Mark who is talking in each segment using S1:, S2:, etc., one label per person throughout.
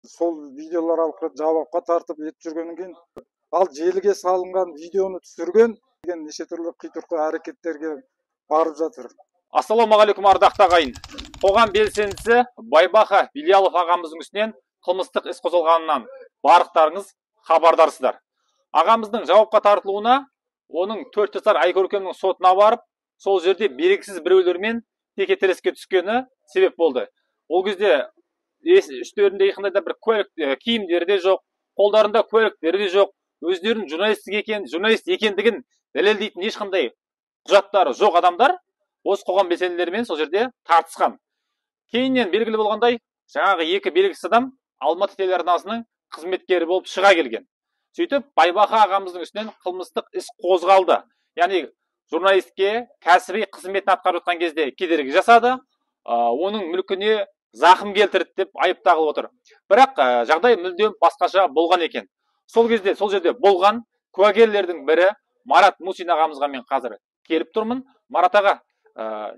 S1: сол видеолар арқылы жауапқа тартып етіп жүргеннен кейін ал желіге салынған видеоны түсірген деген неше түрлі қитұрқы әрекеттерге барып жатыр.
S2: Ассалаумағалейкум ардақты ағайын. Қоғам белсендісі Байбаха Билялов ағамыздың үстінен қылмыстық іс қозғалғанынан барлықтарыңыз хабардарсыздар. Ағамыздың жауапқа тартылуына оның 4 жасар Айкөркемнің сотына барып, сол жерде белгісіз біреулермен текетіреске түскені себеп болды. Ол кезде үстерінде ешқандай да бір киімдері де жоқ, қолдарында куәліктері де жоқ, өздерінің журналист екендігін дәлелдейтін ешқандай құжаттары жоқ адамдар осы қоғам белсенділерімен сол жерде тартысқан. Кейіннен белгілі болғандай, жаңағы екі белгісіз адам Алматы телеарнасының қызметкері болып шыға келген. Сөйтіп, Байбаха ағамыздың үстінен қылмыстық іс қозғалды. Яғни журналистке кәсіби қызметін атқарып жатқан кезде кедергі жасады, оның мүлкіне зақым келтірді деп айып тағылып отыр. Бірақ жағдай мүлдем басқаша болған екен. Сол кезде сол жерде болған куәгерлердің бірі Марат Мусин ағамызға мен қазір келіп тұрмын. Марат аға,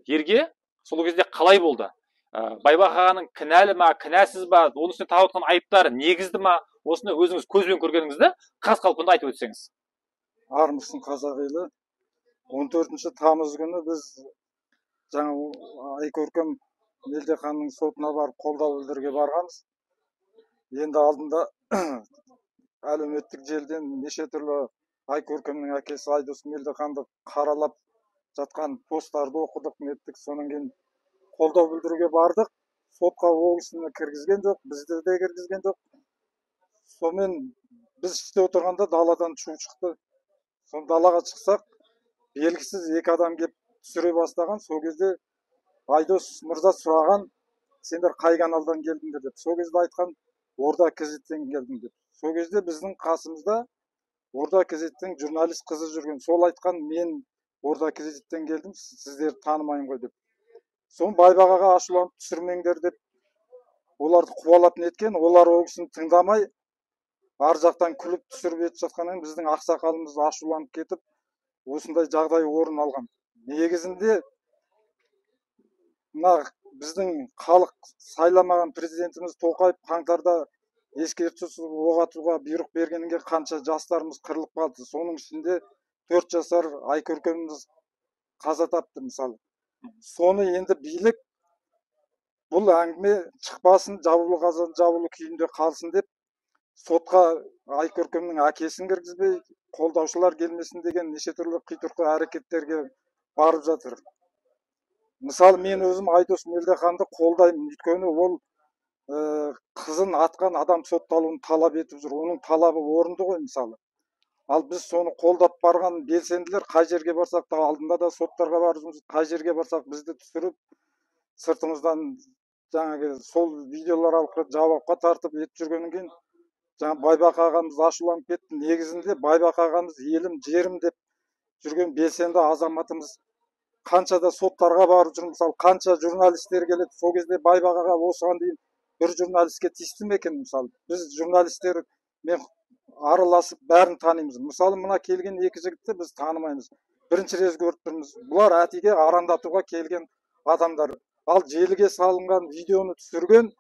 S2: ерге сол кезде қалай болды? Байбаха ағаның кінәлі ма, кінәсіз ба, оның үстіне тағып отқан айыптары негізді ма? Осыны өзіңіз көзбен көргеніңізді қаз қалпында айтып өтсеңіз.
S1: Армысың қазақ елі. 14 тамыз күні біз жаңа Айкөркем Мелдеханның сотына барып қолдау білдіруге барғанбыз. Енді алдында әлеуметтік желіден неше түрлі Айкөркемнің әкесі Айдос Мелдеханды қаралап жатқан посттарды оқыдық, неттік. Сонан кейін қолдау білдіруге бардық. Сотқа ол кісіні кіргізген жоқ, бізді де кіргізген жоқ. Сонымен біз іште отырғанда даладан шу шықты. Сон далаға шықсақ, белгісіз екі адам келіп түсіре бастаған. Сол кезде Айдос мырза сұраған, сендер қай каналдан келдіңдер деп. Сол кезде айтқан, Орда кезеттен келдім деп. Сол кезде біздің қасымызда Орда кезеттен журналист қызы жүрген. Сол айтқан, мен Орда кезеттен келдім, сіздерді танымайын ғой деп. Сон Байбағаға ашуланып түсірмеңдер деп оларды қуалап неткен. Олар ол кісіні тыңдамай, ар жақтан күліп түсіріп етіп жатқаннан біздің ақсақалымыз ашуланып кетіп, осындай жағдай орын алған. Негізінде мына біздің халық сайламаған президентіміз Тоқаев қаңтарда ескертусіз оқ атуға бұйрық бергенге қанша жастарымыз қырылып қалды. Соның ішінде 4 жасар Айкөркеміміз қаза тапты мысалы. Соны енді билік бұл әңгіме шықпасын, жабулы қазан жабулы күйінде қалсын деп сотқа Айкөркемнің әкесін кіргізбей, қолдаушылар келмесін деген неше түрлі қитұрқы әрекеттерге барып жатыр. Мысалы, мен өзім Айдос Мелдеханды қолдаймын, өйткені ол қызын атқан адам сотталуын талап етіп жүр. Оның талабы орынды ғой мысалы. Ал біз соны қолдап барған белсенділер қай жерге барсақ та, алдында да соттарға барып, қай жерге барсақ бізді түсіріп, сыртымыздан жаңағы сол видеолар арқылы жауапқа тартып етіп жүргеннен кейін жаңа Байбаха ағамыз ашуланып кетті. Негізінде Байбаха ағамыз елім, жерім деп жүрген белсенді азаматымыз. Қанша да соттарға барып жүр, мысалы, қанша журналистер келеді. Сол кезде Байбағаға осыған дейін бір журналистке тиісті ме екен мысалы? Біз журналистер мен араласып бәрін танимыз. Мысалы, мына келген екі жігітті біз танымаймыз. Бірінші рет көріп тұрмыз. Бұлар әтеге арандатуға келген адамдар. Ал желіге салынған видеоны түсірген,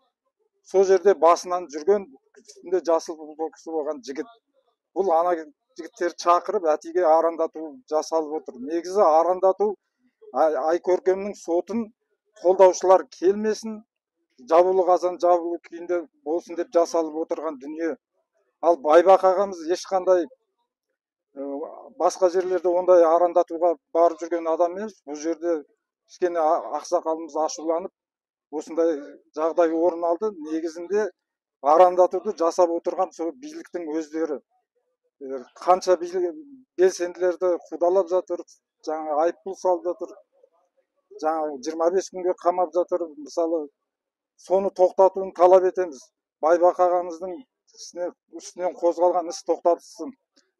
S1: сол жерде басынан жүрген, үстінде жасыл футболкасы болған жігіт. Бұл ана жігіттерді шақырып әтеге арандату жасалып отыр. Негізі арандату Айкөркемнің сотын қолдаушылар келмесін, жабулы қазан жабулы күйінде болсын деп жасалып отырған дүние. Ал Байбаха ағамыз ешқандай басқа жерлерде ондай арандатуға барып жүрген адам емес. Бұл жерде кішкене ақсақалымыз ашуланып, осындай жағдай орын алды. Негізінде арандатуды жасап отырған сол биліктің өздері. Қанша белсенділерді қудалап жатыр, жаңа айыппұл салып жатыр, жаңа 25 күнге қамап жатыр. Мысалы, соны тоқтатуын талап етеміз. Байбаха ағамыздың үстінен қозғалған іс тоқтатылсын.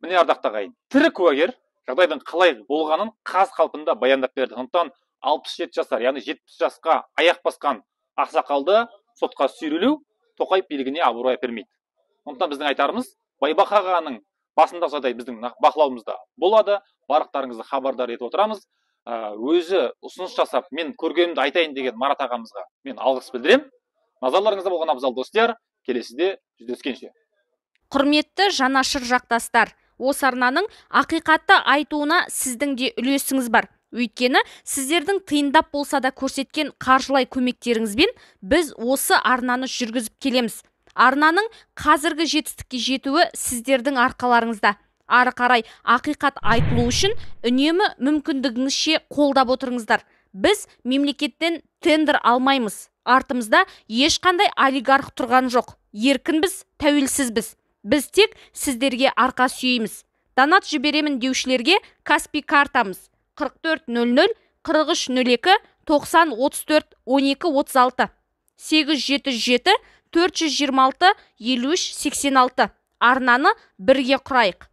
S2: Міне ардақты ағайын, тірі куәгер жағдайдың қалай болғанын қаз қалпында баяндап берді. Сондықтан 67 жасар, яғни 70 жасқа аяқ басқан ақсақалды сотқа сүйрелеу Тоқаев билігіне абырой әпермейді. Сондықтан біздің айтарымыз, Байбаха ағаның басында жағдай біздің бақылауымызда болады. Барлықтарыңызды хабардар етіп отырамыз. Өзі ұсыныс жасап, мен көргенімді айтайын деген Марат ағамызға мен алғыс білдіремін. Назарларыңызда болған абзал достар. келесіде жүздескенше.
S3: Құрметті жанашыр жақтастар, осы арнаның ақиқатты айтуына сіздің де үлесіңіз бар. Өйткені сіздердің тиындап болса да көрсеткен қаржылай көмектеріңізбен біз осы арнаны жүргізіп келеміз. Арнаның қазіргі жетістікке жетуі сіздердің арқаларыңызда. Ары қарай ақиқат айтылу үшін үнемі мүмкіндігіңізше қолдап отырыңыздар. Біз мемлекеттен тендер алмаймыз. Артымызда ешқандай олигарх тұрған жоқ. Еркінбіз, тәуелсізбіз. Біз тек сіздерге арқа сүйейміз. Донат жіберемін деушілерге Каспий картамыз 4400 4302 90 34 12 36 877 426 53 86. Арнаны бірге құрайық.